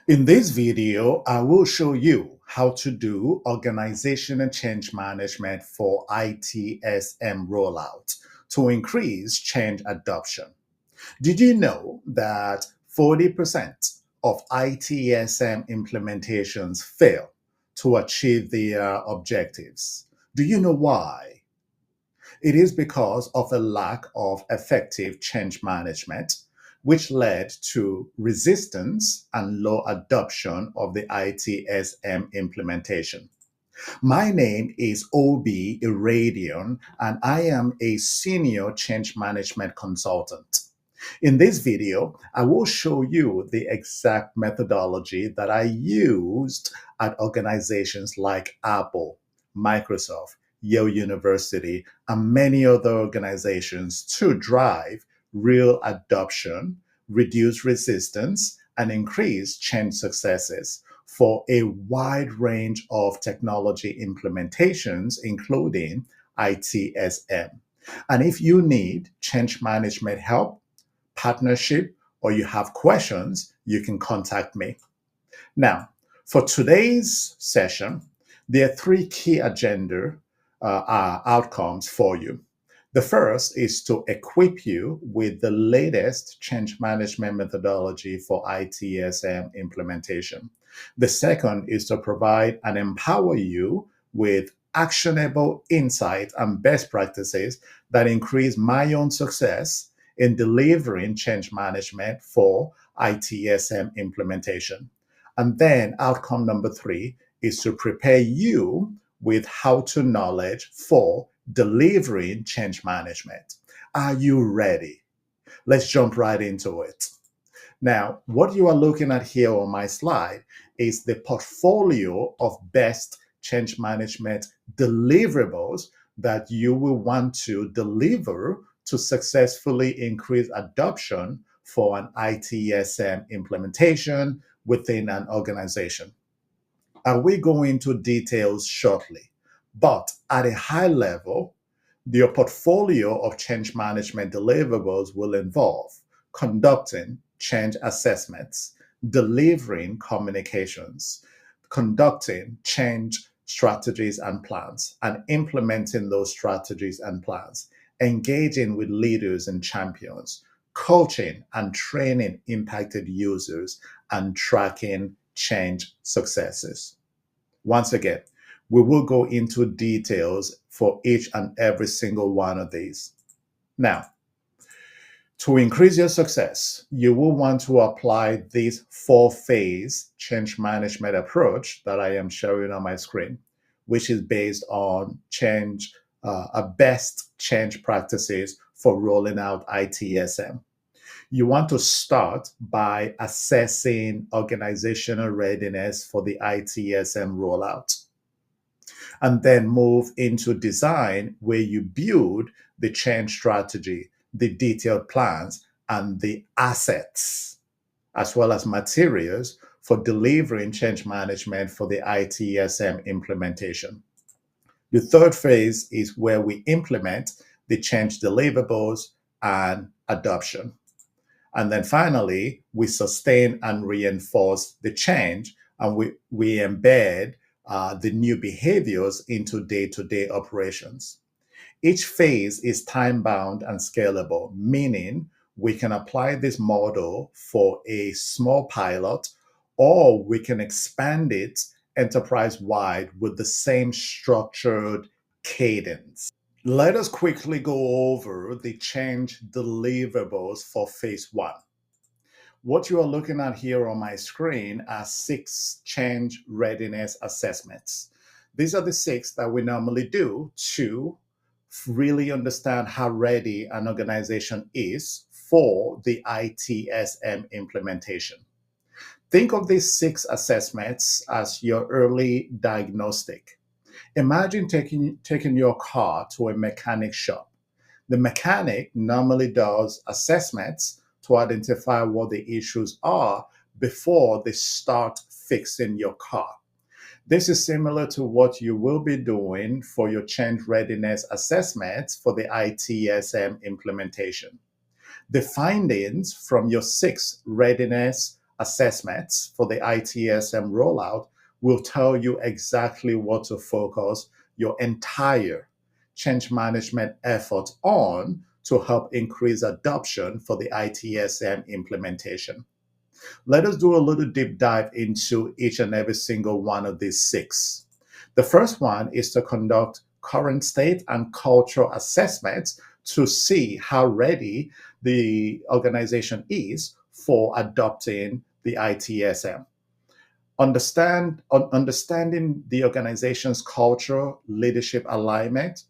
In this video, I will show you how to do organizational change management for ITSM rollout to increase change adoption. Did you know that 40% of ITSM implementations fail to achieve their objectives? Do you know why? It is because of a lack of effective change management, which led to resistance and low adoption of the ITSM implementation. My name is OB Iradion, and I am a senior change management consultant. In this video, I will show you the exact methodology that I used at organizations like Apple, Microsoft, Yale University, and many other organizations to drive real adoption, reduce resistance, and increase change successes for a wide range of technology implementations, including ITSM. And if you need change management help, partnership, or you have questions, you can contact me. Now, for today's session, there are three key agenda outcomes for you. The first is to equip you with the latest change management methodology for ITSM implementation. The second is to provide and empower you with actionable insight and best practices that increase my own success in delivering change management for ITSM implementation. And then outcome number three is to prepare you with how-to knowledge for delivering change management. Are you ready? Let's jump right into it. Now, what you are looking at here on my slide is the portfolio of best change management deliverables that you will want to deliver to successfully increase adoption for an ITSM implementation within an organization. I will go into details shortly, but at a high level, your portfolio of change management deliverables will involve conducting change assessments, delivering communications, conducting change strategies and plans, and implementing those strategies and plans, engaging with leaders and champions, coaching and training impacted users, and tracking change successes. Once again, we will go into details for each and every single one of these. Now, to increase your success, you will want to apply this four-phase change management approach that I am showing on my screen, which is based on best change practices for rolling out ITSM. You want to start by assessing organizational readiness for the ITSM rollout, and then move into design, where you build the change strategy, the detailed plans, and the assets, as well as materials for delivering change management for the ITSM implementation. The third phase is where we implement the change deliverables and adoption. And then finally, we sustain and reinforce the change, and we embed the new behaviors into day-to-day operations. Each phase is time-bound and scalable, meaning we can apply this model for a small pilot, or we can expand it enterprise-wide with the same structured cadence. Let us quickly go over the change deliverables for phase one. What you are looking at here on my screen are 6 change readiness assessments. These are the 6 that we normally do to really understand how ready an organization is for the ITSM implementation. Think of these 6 assessments as your early diagnostic. Imagine taking your car to a mechanic shop. The mechanic normally does assessments to identify what the issues are before they start fixing your car. This is similar to what you will be doing for your change readiness assessments for the ITSM implementation. The findings from your 6 readiness assessments for the ITSM rollout will tell you exactly what to focus your entire change management effort on to help increase adoption for the ITSM implementation. Let us do a little deep dive into each and every single one of these six. The first one is to conduct current state and cultural assessments to see how ready the organization is for adopting the ITSM. Understanding the organization's culture, leadership alignment,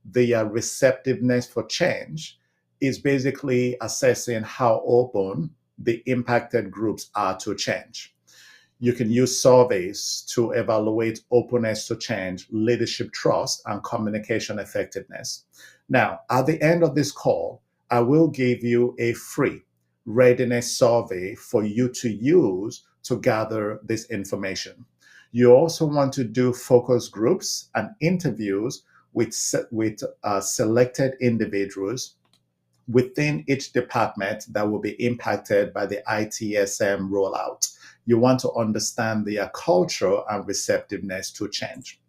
their receptiveness for change is basically assessing how open the impacted groups are to change. You can use surveys to evaluate openness to change, leadership trust, and communication effectiveness. Now, at the end of this call, I will give you a free readiness survey for you to use to gather this information. You also want to do focus groups and interviews with selected individuals within each department that will be impacted by the ITSM rollout. You want to understand their culture and receptiveness to change.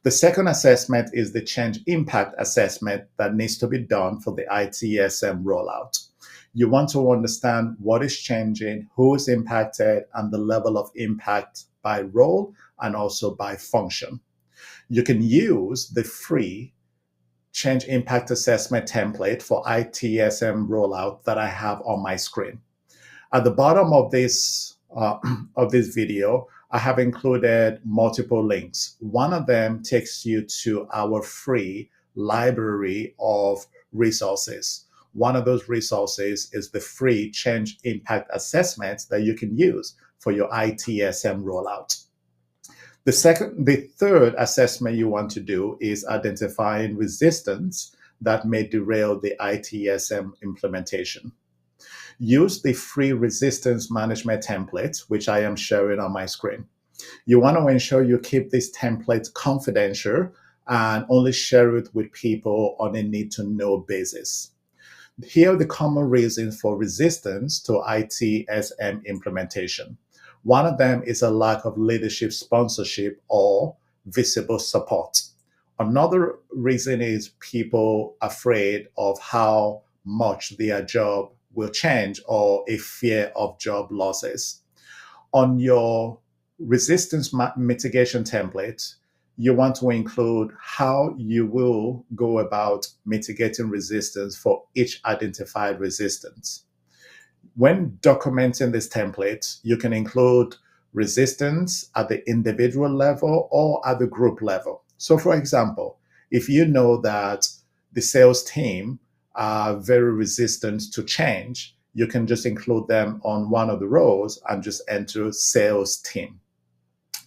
The second assessment is the change impact assessment that needs to be done for the ITSM rollout. You want to understand what is changing, who is impacted, and the level of impact by role and also by function. You can use the free change impact assessment template for ITSM rollout that I have on my screen. At the bottom of this video, I have included multiple links. One of them takes you to our free library of resources. One of those resources is the free change impact assessment that you can use for your ITSM rollout. The third assessment you want to do is identifying resistance that may derail the ITSM implementation. Use the free resistance management template, which I am sharing on my screen. You want to ensure you keep this template confidential and only share it with people on a need-to-know basis. Here are the common reasons for resistance to ITSM implementation. One of them is a lack of leadership sponsorship or visible support. Another reason is people afraid of how much their job will change or a fear of job losses. On your resistance mitigation template, you want to include how you will go about mitigating resistance for each identified resistance. When documenting this template, you can include resistance at the individual level or at the group level. So for example, if you know that the sales team are very resistant to change, you can just include them on one of the rows and just enter sales team.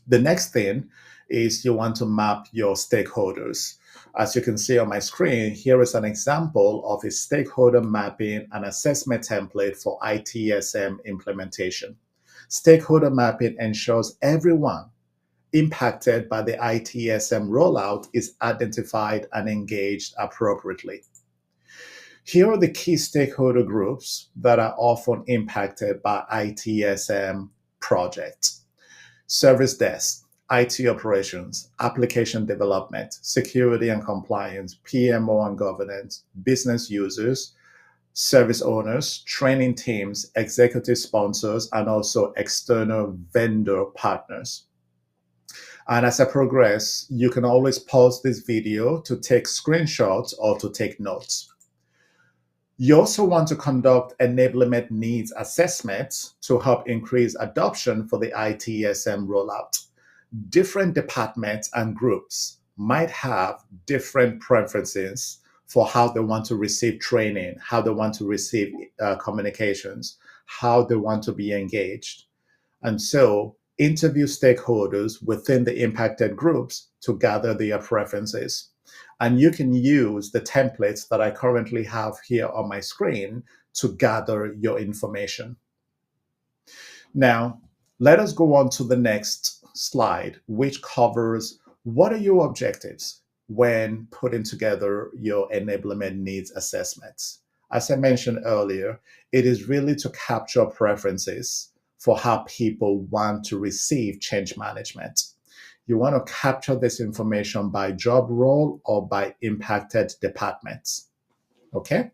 The next thing is you want to map your stakeholders. As you can see on my screen, here is an example of a stakeholder mapping and assessment template for ITSM implementation. Stakeholder mapping ensures everyone impacted by the ITSM rollout is identified and engaged appropriately. Here are the key stakeholder groups that are often impacted by ITSM projects. Service desk, IT operations, application development, security and compliance, PMO and governance, business users, service owners, training teams, executive sponsors, and also external vendor partners. And as I progress, you can always pause this video to take screenshots or to take notes. You also want to conduct enablement needs assessments to help increase adoption for the ITSM rollout. Different departments and groups might have different preferences for how they want to receive training, how they want to receive communications, how they want to be engaged. And so interview stakeholders within the impacted groups to gather their preferences. And you can use the templates that I currently have here on my screen to gather your information. Now, let us go on to the next slide, which covers what are your objectives when putting together your enablement needs assessments. As I mentioned earlier, it is really to capture preferences for how people want to receive change management. You want to capture this information by job role or by impacted departments. Okay?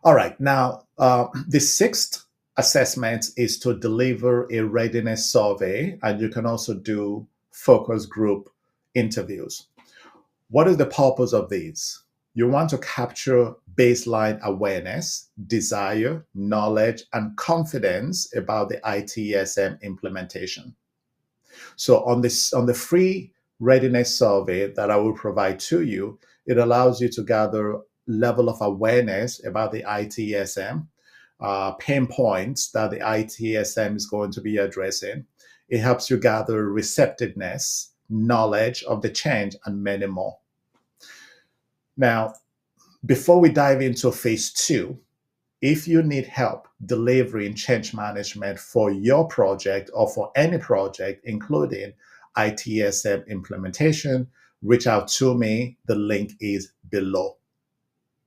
All right. Now, the sixth assessment is to deliver a readiness survey, and you can also do focus group interviews. What is the purpose of these? You want to capture baseline awareness, desire, knowledge, and confidence about the ITSM implementation. So on the free readiness survey that I will provide to you, it allows you to gather level of awareness about the ITSM, pain points that the ITSM is going to be addressing. It helps you gather receptiveness, knowledge of the change, and many more. Now, before we dive into phase two, if you need help delivering change management for your project or for any project, including ITSM implementation, reach out to me. The link is below.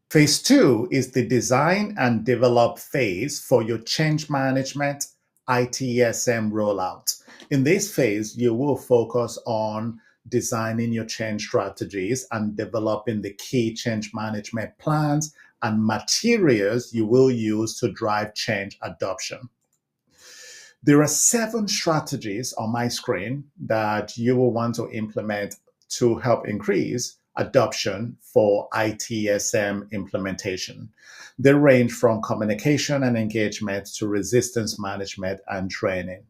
Phase two is the design and develop phase for your change management ITSM rollout. In this phase, you will focus on designing your change strategies and developing the key change management plans and materials you will use to drive change adoption. There are 7 strategies on my screen that you will want to implement to help increase adoption for ITSM implementation. They range from communication and engagement to resistance management and training.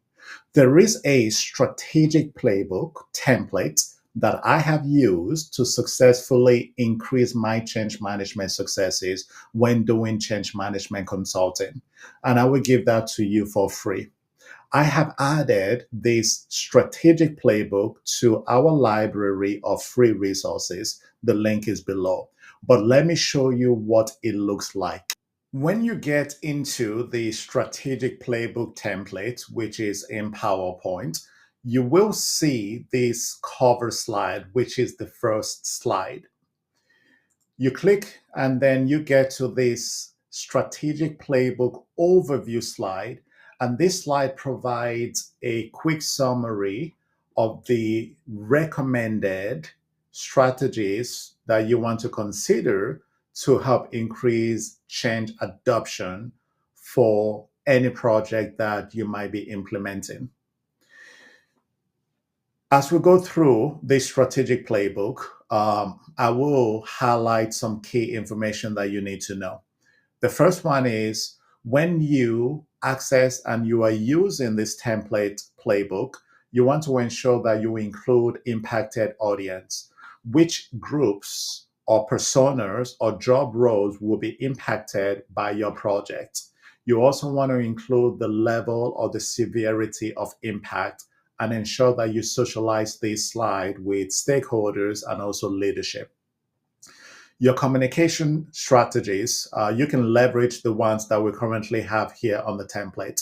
There is a strategic playbook template that I have used to successfully increase my change management successes when doing change management consulting. And I will give that to you for free. I have added this strategic playbook to our library of free resources. The link is below. But let me show you what it looks like. When you get into the strategic playbook template, which is in PowerPoint, you will see this cover slide, which is the first slide. You click and then you get to this strategic playbook overview slide. And this slide provides a quick summary of the recommended strategies that you want to consider to help increase change adoption for any project that you might be implementing. As we go through this strategic playbook, I will highlight some key information that you need to know. The first one is when you access and you are using this template playbook, you want to ensure that you include impacted audience. Which groups or personas or job roles will be impacted by your project? You also want to include the level or the severity of impact and ensure that you socialize this slide with stakeholders and also leadership. Your communication strategies, you can leverage the ones that we currently have here on the template,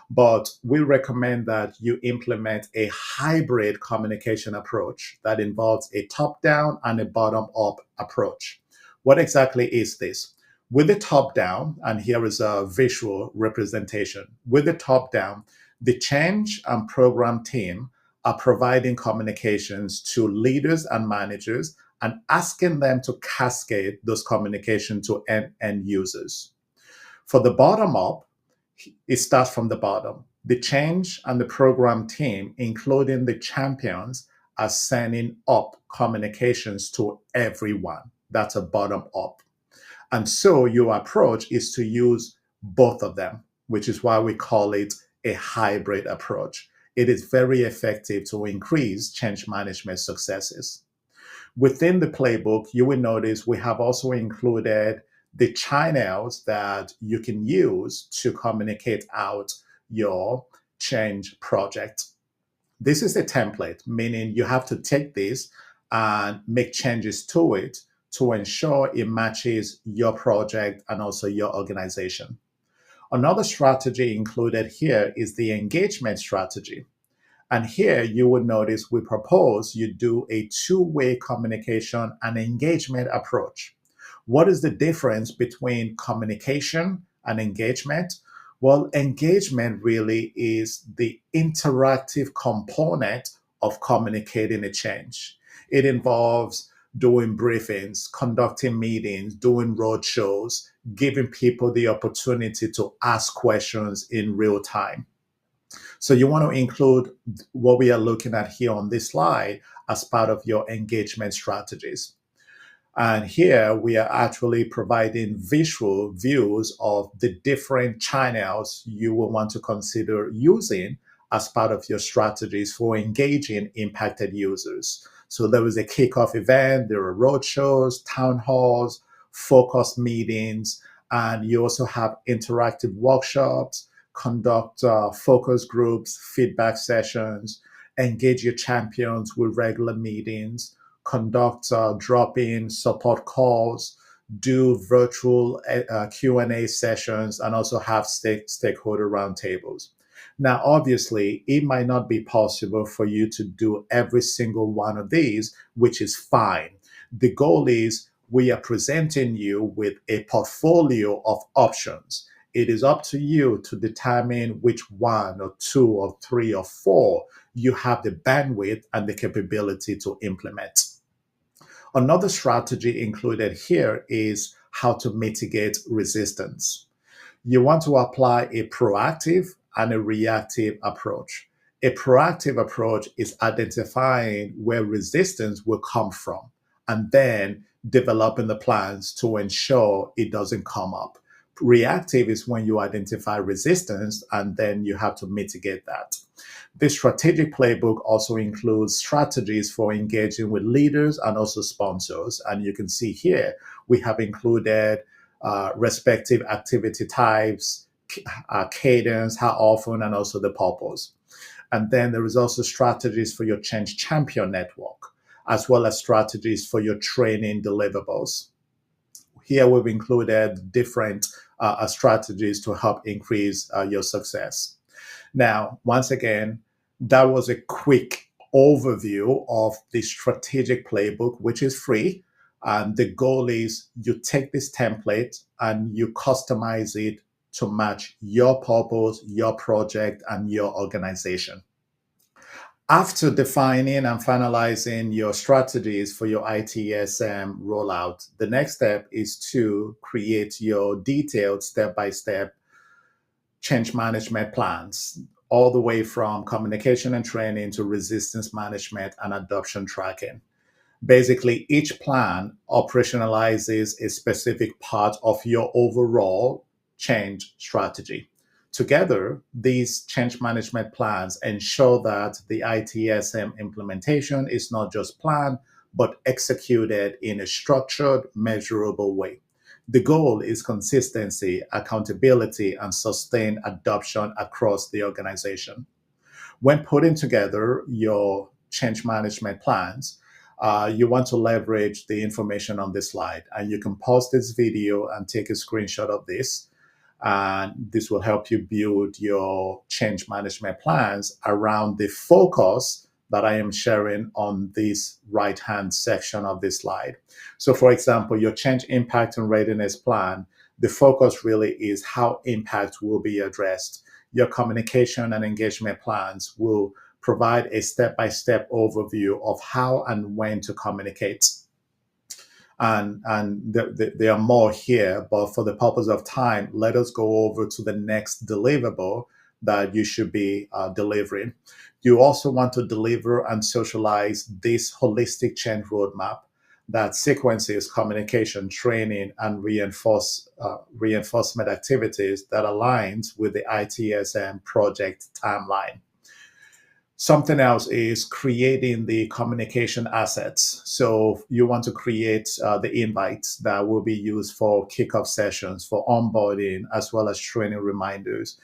but we recommend that you implement a hybrid communication approach that involves a top-down and a bottom-up approach. What exactly is this? With the top-down, and here is a visual representation, with the top-down, the change and program team are providing communications to leaders and managers and asking them to cascade those communications to end users. For the bottom up, it starts from the bottom. The change and the program team, including the champions, are sending up communications to everyone. That's a bottom up. And so your approach is to use both of them, which is why we call it a hybrid approach. It is very effective to increase change management successes. Within the playbook, you will notice we have also included the channels that you can use to communicate out your change project. This is a template, meaning you have to take this and make changes to it to ensure it matches your project and also your organization. Another strategy included here is the engagement strategy. And here you would notice we propose you do a two-way communication and engagement approach. What is the difference between communication and engagement? Well, engagement really is the interactive component of communicating a change. It involves doing briefings, conducting meetings, doing roadshows, giving people the opportunity to ask questions in real time. So you want to include what we are looking at here on this slide as part of your engagement strategies. And here we are actually providing visual views of the different channels you will want to consider using as part of your strategies for engaging impacted users. So there is a kickoff event, there are roadshows, town halls, focus meetings, and you also have interactive workshops, conduct focus groups, feedback sessions, engage your champions with regular meetings, conduct drop-in support calls, do virtual Q&A sessions, and also have stakeholder roundtables. Now, obviously, it might not be possible for you to do every single one of these, which is fine. The goal is we are presenting you with a portfolio of options. It is up to you to determine which one or two or three or four you have the bandwidth and the capability to implement. Another strategy included here is how to mitigate resistance. You want to apply a proactive and a reactive approach. A proactive approach is identifying where resistance will come from and then developing the plans to ensure it doesn't come up. Reactive is when you identify resistance and then you have to mitigate that. This strategic playbook also includes strategies for engaging with leaders and also sponsors. And you can see here, we have included respective activity types, cadence, how often, and also the purpose. And then there is also strategies for your change champion network, as well as strategies for your training deliverables. Here we've included different strategies to help increase your success. Now, once again, that was a quick overview of the strategic playbook, which is free. And the goal is you take this template and you customize it to match your purpose, your project, and your organization. After defining and finalizing your strategies for your ITSM rollout, the next step is to create your detailed step-by-step change management plans, all the way from communication and training to resistance management and adoption tracking. Basically, each plan operationalizes a specific part of your overall change strategy. Together, these change management plans ensure that the ITSM implementation is not just planned, but executed in a structured, measurable way. The goal is consistency, accountability, and sustained adoption across the organization. When putting together your change management plans, you want to leverage the information on this slide. And you can pause this video and take a screenshot of this. And this will help you build your change management plans around the focus that I am sharing on this right-hand section of this slide. So for example, your change impact and readiness plan, the focus really is how impact will be addressed. Your communication and engagement plans will provide a step-by-step overview of how and when to communicate. And there are more here, but for the purpose of time, let us go over to the next deliverable that you should be delivering. You also want to deliver and socialize this holistic change roadmap that sequences communication, training, and reinforcement activities that aligns with the ITSM project timeline. Something else is creating the communication assets. So you want to create the invites that will be used for kickoff sessions, for onboarding, as well as training reminders.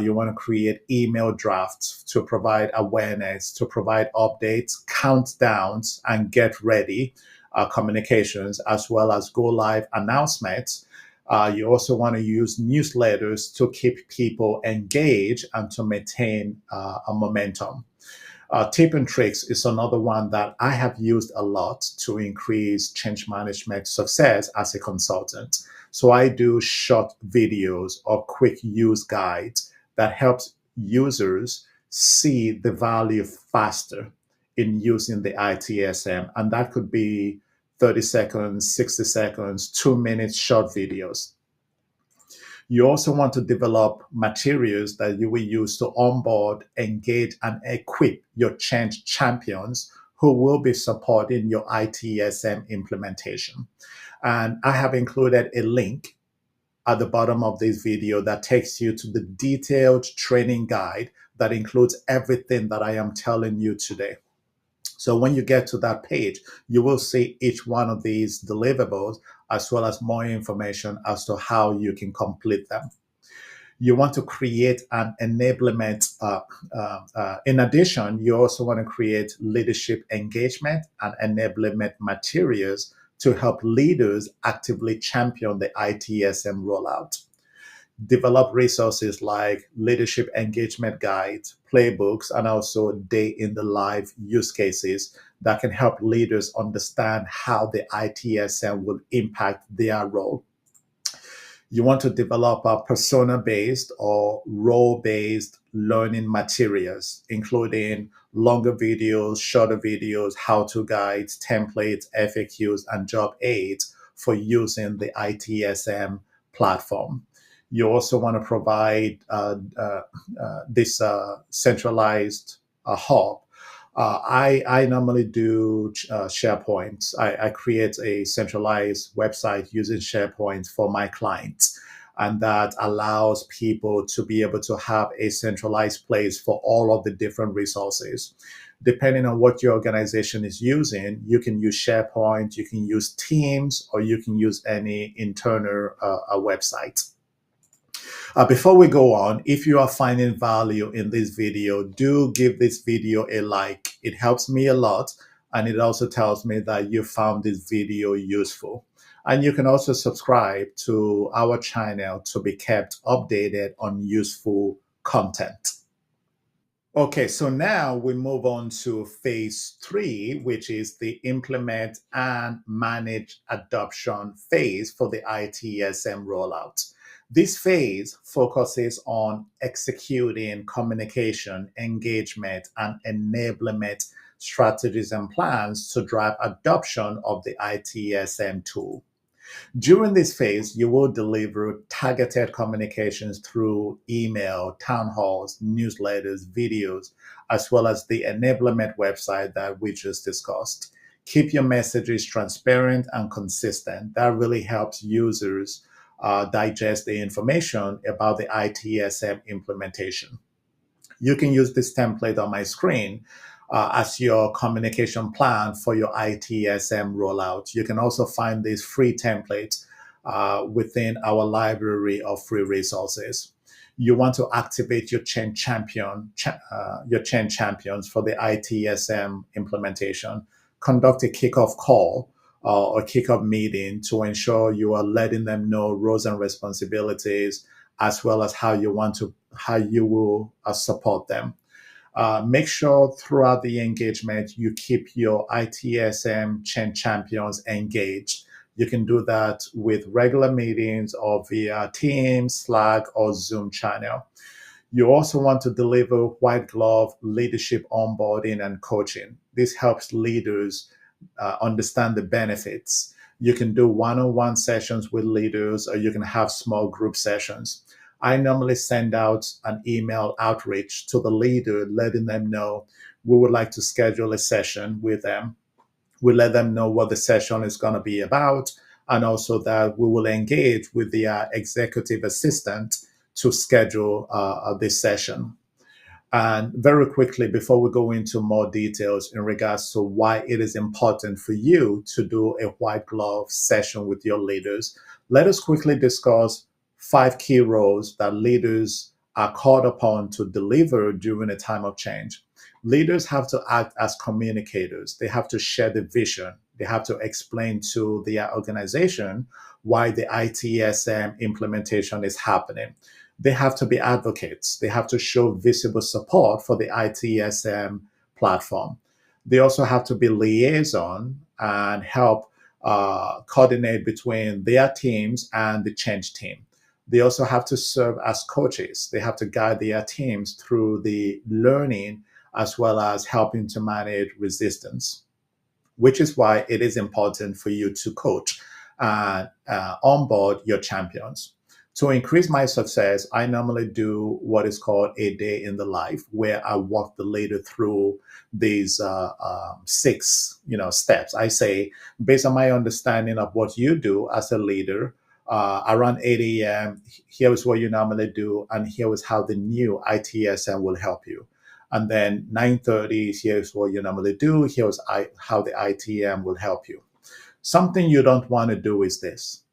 You want to create email drafts to provide awareness, to provide updates, countdowns, and get ready communications, as well as go live announcements. You also want to use newsletters to keep people engaged and to maintain a momentum. Tip and tricks is another one that I have used a lot to increase change management success as a consultant. So I do short videos or quick use guides that helps users see the value faster in using the ITSM. And that could be 30 seconds, 60 seconds, 2 minutes short videos. You also want to develop materials that you will use to onboard, engage, and equip your change champions who will be supporting your ITSM implementation. And I have included a link at the bottom of this video that takes you to the detailed training guide that includes everything that I am telling you today. So when you get to that page, you will see each one of these deliverables as well as more information as to how you can complete them. You want to create an enablement. In addition, you also want to create leadership engagement and enablement materials to help leaders actively champion the ITSM rollout. Develop resources like leadership engagement guides, playbooks, and also day in the life use cases that can help leaders understand how the ITSM will impact their role. You want to develop a persona-based or role-based learning materials, including longer videos, shorter videos, how-to guides, templates, FAQs, and job aids for using the ITSM platform. You also want to provide this centralized hub. I normally do SharePoint. I create a centralized website using SharePoint for my clients. And that allows people to be able to have a centralized place for all of the different resources. Depending on what your organization is using, you can use SharePoint, you can use Teams, or you can use any internal website. Before we go on, if you are finding value in this video, do give this video a like. It helps me a lot, and it also tells me that you found this video useful. And you can also subscribe to our channel to be kept updated on useful content. Okay, so now we move on to phase 3, which is the implement and manage adoption phase for the ITSM rollout. This phase focuses on executing communication, engagement, and enablement strategies and plans to drive adoption of the ITSM tool. During this phase, you will deliver targeted communications through email, town halls, newsletters, videos, as well as the enablement website that we just discussed. Keep your messages transparent and consistent. That really helps users digest the information about the ITSM implementation. You can use this template on my screen as your communication plan for your ITSM rollout. You can also find these free templates within our library of free resources. You want to activate your change champions for the ITSM implementation. Conduct a kickoff call or kickoff meeting to ensure you are letting them know roles and responsibilities, as well as how you will support them. Make sure throughout the engagement you keep your ITSM change champions engaged. You can do that with regular meetings or via Teams, Slack, or Zoom channel. You also want to deliver white glove leadership onboarding and coaching. This helps leaders understand the benefits. You can do one-on-one sessions with leaders, or you can have small group sessions. I normally send out an email outreach to the leader, letting them know we would like to schedule a session with them. We let them know what the session is going to be about, and also that we will engage with the executive assistant to schedule this session. And very quickly, before we go into more details in regards to why it is important for you to do a white glove session with your leaders, let us quickly discuss 5 key roles that leaders are called upon to deliver during a time of change. Leaders have to act as communicators. They have to share the vision. They have to explain to their organization why the ITSM implementation is happening. They have to be advocates. They have to show visible support for the ITSM platform. They also have to be liaison and help coordinate between their teams and the change team. They also have to serve as coaches. They have to guide their teams through the learning as well as helping to manage resistance, which is why it is important for you to coach and onboard your champions. To increase my success, I normally do what is called a day in the life, where I walk the leader through these six, steps. I say, based on my understanding of what you do as a leader, around 8 a.m., here is what you normally do, and here is how the new ITSM will help you. And then 9:30, here's what you normally do. Here's how the ITM will help you. Something you don't want to do is this.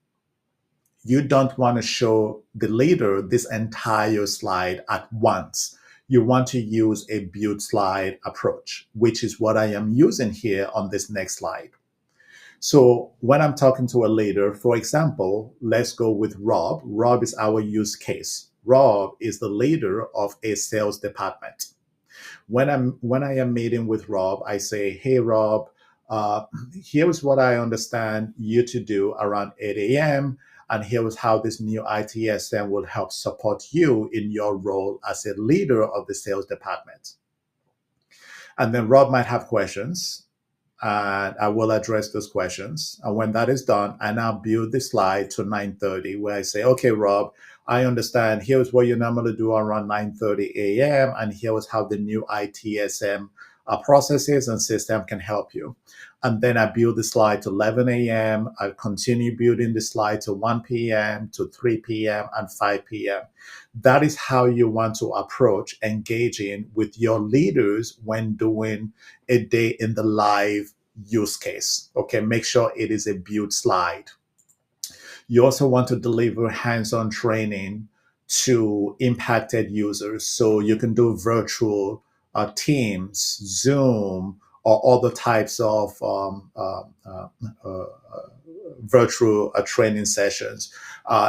You don't want to show the leader this entire slide at once. You want to use a build slide approach, which is what I am using here on this next slide. So when I'm talking to a leader, for example, let's go with Rob. Rob is our use case. Rob is the leader of a sales department. When I am meeting with Rob, I say, "Hey, Rob, here's what I understand you to do around 8 a.m. And here's how this new ITSM will help support you in your role as a leader of the sales department." And then Rob might have questions, and I will address those questions. And when that is done, I now build the slide to 9:30, where I say, "Okay, Rob, I understand. Here's what you normally do around 9:30 a.m. And here's how the new ITSM processes and system can help you." And then I build the slide to 11 a.m. I continue building the slide to 1 p.m., to 3 p.m., and 5 p.m. That is how you want to approach engaging with your leaders when doing a day in the live use case. Okay, make sure it is a build slide. You also want to deliver hands-on training to impacted users. So you can do virtual Teams, Zoom, or other types of virtual training sessions.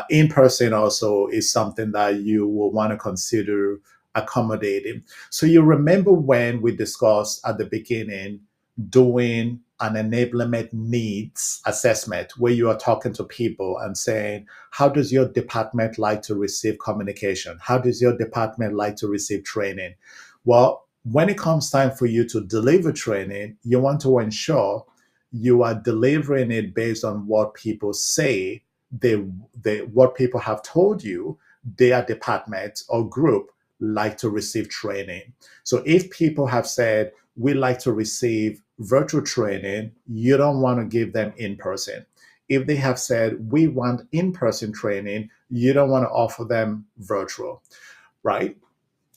In person also is something that you will want to consider accommodating. So you remember when we discussed at the beginning doing an enablement needs assessment, where you are talking to people and saying, how does your department like to receive communication? How does your department like to receive training? Well, when it comes time for you to deliver training, you want to ensure you are delivering it based on what people say what people have told you their department or group like to receive training. So if people have said, we like to receive virtual training, you don't want to give them in person. If they have said, we want in-person training, you don't want to offer them virtual, right?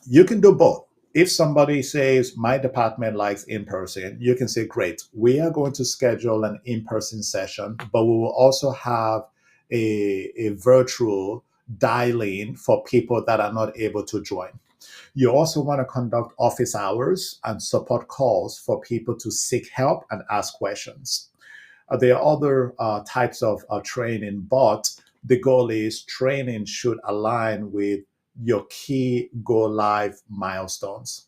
You can do both. If somebody says, my department likes in-person, you can say, great, we are going to schedule an in-person session, but we will also have a virtual dial-in for people that are not able to join. You also want to conduct office hours and support calls for people to seek help and ask questions. There are other types of training, but the goal is training should align with your key go live milestones.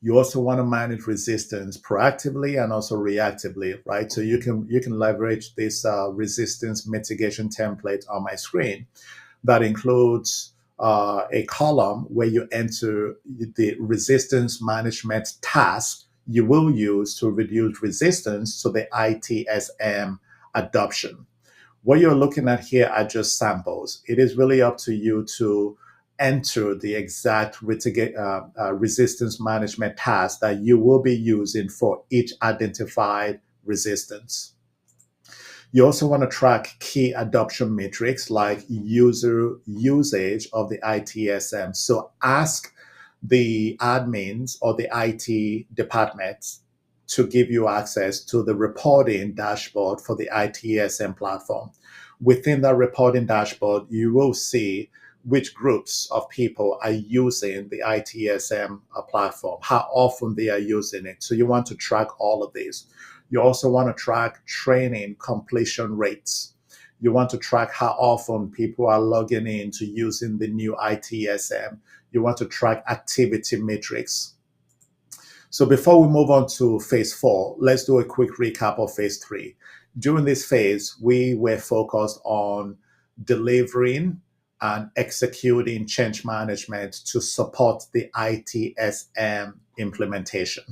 You also want to manage resistance proactively and also reactively, right? So you can leverage this resistance mitigation template on my screen that includes a column where you enter the resistance management task you will use to reduce resistance to the ITSM adoption. What you're looking at here are just samples. It is really up to you to enter the exact resistance management task that you will be using for each identified resistance. You also want to track key adoption metrics like user usage of the ITSM. So ask the admins or the IT departments to give you access to the reporting dashboard for the ITSM platform. Within that reporting dashboard, you will see which groups of people are using the ITSM platform, how often they are using it. So you want to track all of these. You also want to track training completion rates. You want to track how often people are logging in to using the new ITSM. You want to track activity metrics. So before we move on to phase four, let's do a quick recap of phase three. During this phase, we were focused on delivering and executing change management to support the ITSM implementation.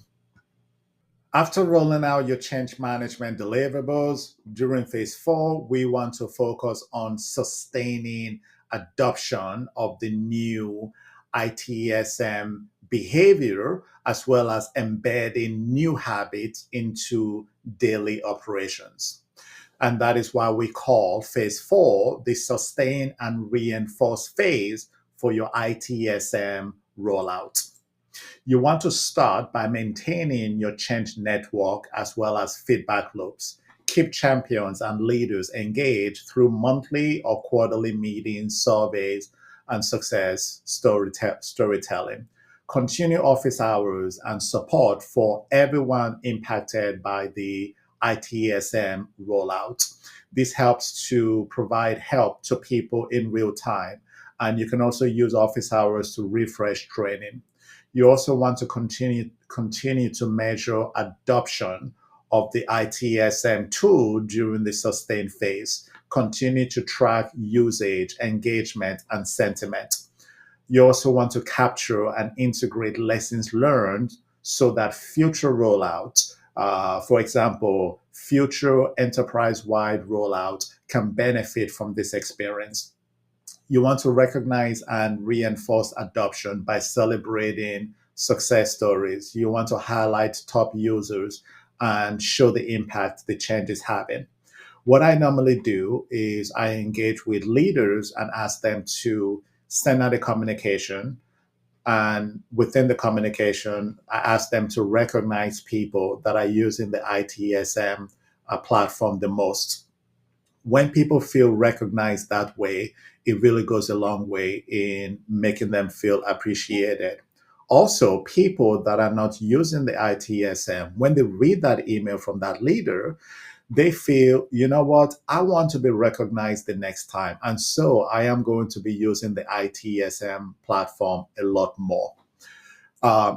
After rolling out your change management deliverables during phase four, we want to focus on sustaining adoption of the new ITSM behavior, as well as embedding new habits into daily operations. And that is why we call phase four the sustain and reinforce phase for your ITSM rollout. You want to start by maintaining your change network as well as feedback loops. Keep champions and leaders engaged through monthly or quarterly meetings, surveys, and success storytelling. Continue office hours and support for everyone impacted by the ITSM rollout. This helps to provide help to people in real time. And you can also use office hours to refresh training. You also want to continue to measure adoption of the ITSM tool during the sustain phase. Continue to track usage, engagement, and sentiment. You also want to capture and integrate lessons learned so that future rollouts, for example, future enterprise-wide rollout, can benefit from this experience. You want to recognize and reinforce adoption by celebrating success stories. You want to highlight top users and show the impact the change is having. What I normally do is I engage with leaders and ask them to send out a communication. And within the communication, I ask them to recognize people that are using the ITSM platform the most. When people feel recognized that way, it really goes a long way in making them feel appreciated. Also, people that are not using the ITSM, when they read that email from that leader, they feel, you know what, I want to be recognized the next time. And so I am going to be using the ITSM platform a lot more.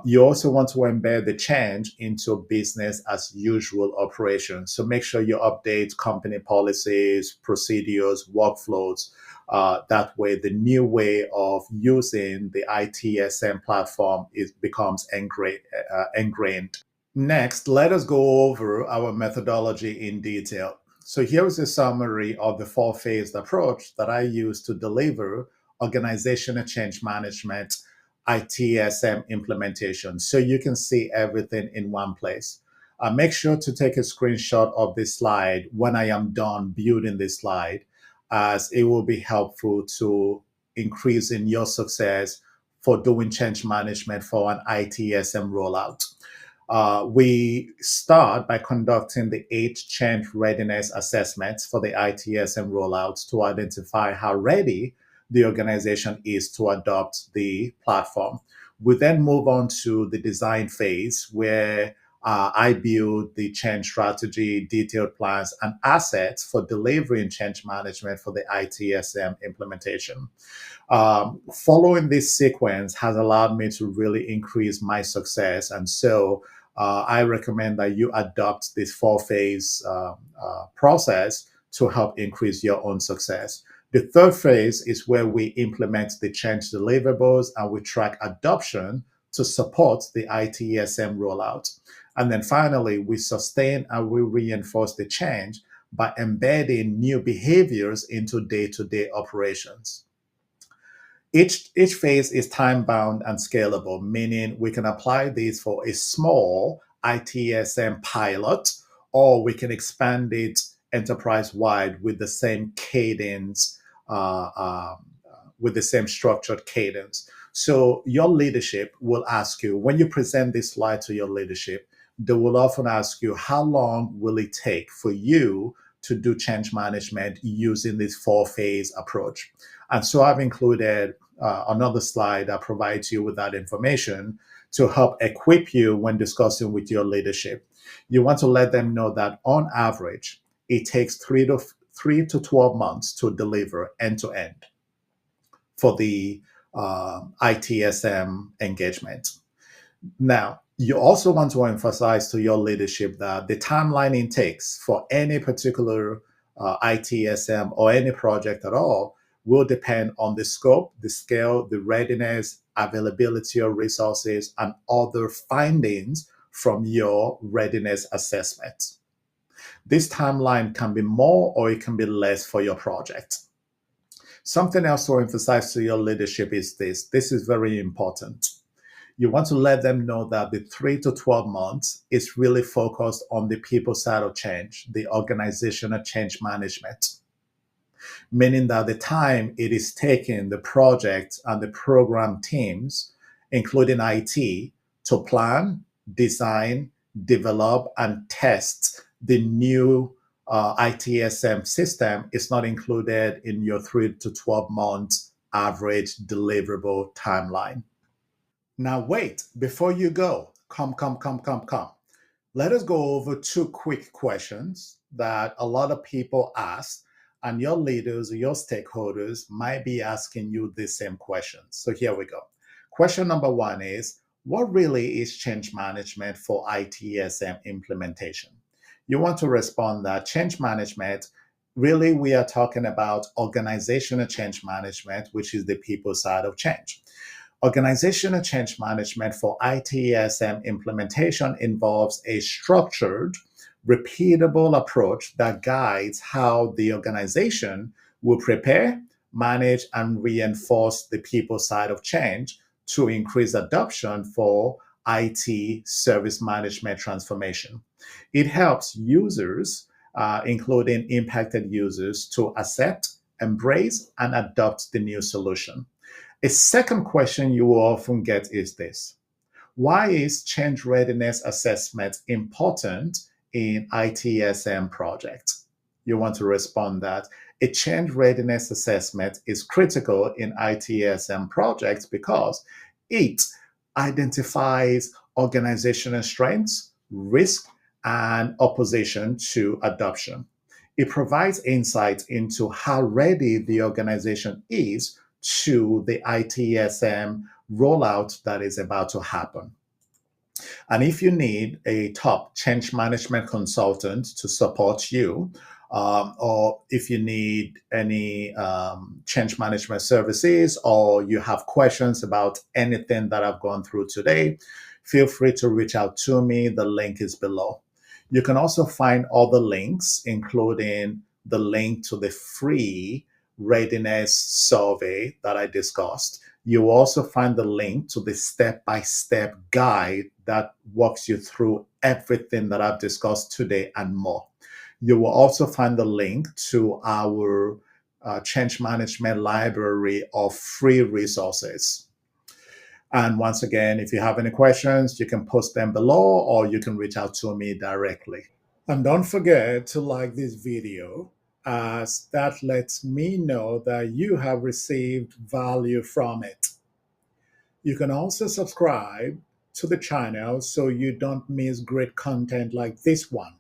You also want to embed the change into business as usual operations. So make sure you update company policies, procedures, workflows. That way, the new way of using the ITSM platform becomes ingrained. Next, let us go over our methodology in detail. So here is a summary of the four-phased approach that I use to deliver organizational change management ITSM implementation. So you can see everything in one place. Make sure to take a screenshot of this slide when I am done building this slide, as it will be helpful to increasing your success for doing change management for an ITSM rollout. We start by conducting the 8 change readiness assessments for the ITSM rollout to identify how ready the organization is to adopt the platform. We then move on to the design phase where I build the change strategy, detailed plans, and assets for delivering change management for the ITSM implementation. Following this sequence has allowed me to really increase my success. And so I recommend that you adopt this four-phase process to help increase your own success. The third phase is where we implement the change deliverables and we track adoption to support the ITSM rollout. And then finally, we sustain and we reinforce the change by embedding new behaviors into day-to-day operations. Each phase is time bound and scalable, meaning we can apply these for a small ITSM pilot, or we can expand it enterprise wide with the same cadence, with the same structured cadence. So your leadership will ask you, when you present this slide to your leadership, they will often ask you, how long will it take for you to do change management using this four-phase approach? And so I've included another slide that provides you with that information to help equip you when discussing with your leadership. You want to let them know that on average, it takes 3 to 12 months to deliver end to end for the ITSM engagement. Now, you also want to emphasize to your leadership that the timeline it takes for any particular ITSM or any project at all will depend on the scope, the scale, the readiness, availability of resources, and other findings from your readiness assessment. This timeline can be more or it can be less for your project. Something else to emphasize to your leadership is this. This is very important. You want to let them know that the 3 to 12 months is really focused on the people side of change, the organizational change management, meaning that the time it is taking the project and the program teams, including IT, to plan, design, develop, and test the new ITSM system is not included in your 3 to 12 months average deliverable timeline. Now, wait, before you go, come. Let us go over two quick questions that a lot of people ask, and your leaders, your stakeholders might be asking you the same questions. So here we go. Question number one is, what really is change management for ITSM implementation? You want to respond that change management, really, we are talking about organizational change management, which is the people side of change. Organizational change management for ITSM implementation involves a structured, repeatable approach that guides how the organization will prepare, manage, and reinforce the people side of change to increase adoption for IT service management transformation. It helps users, including impacted users, to accept, embrace, and adopt the new solution. A second question you will often get is this: why is change readiness assessment important in ITSM projects? You want to respond that a change readiness assessment is critical in ITSM projects because it identifies organizational strengths, risk, and opposition to adoption. It provides insight into how ready the organization is to the ITSM rollout that is about to happen. And if you need a top change management consultant to support you, or if you need any change management services, or you have questions about anything that I've gone through today, feel free to reach out to me. The link is below. You can also find other links, including the link to the free readiness survey that I discussed. You will also find the link to the step-by-step guide that walks you through everything that I've discussed today and more. You will also find the link to our change management library of free resources. And once again, if you have any questions, you can post them below or you can reach out to me directly. And don't forget to like this video, as that lets me know that you have received value from it. You can also subscribe to the channel so you don't miss great content like this one.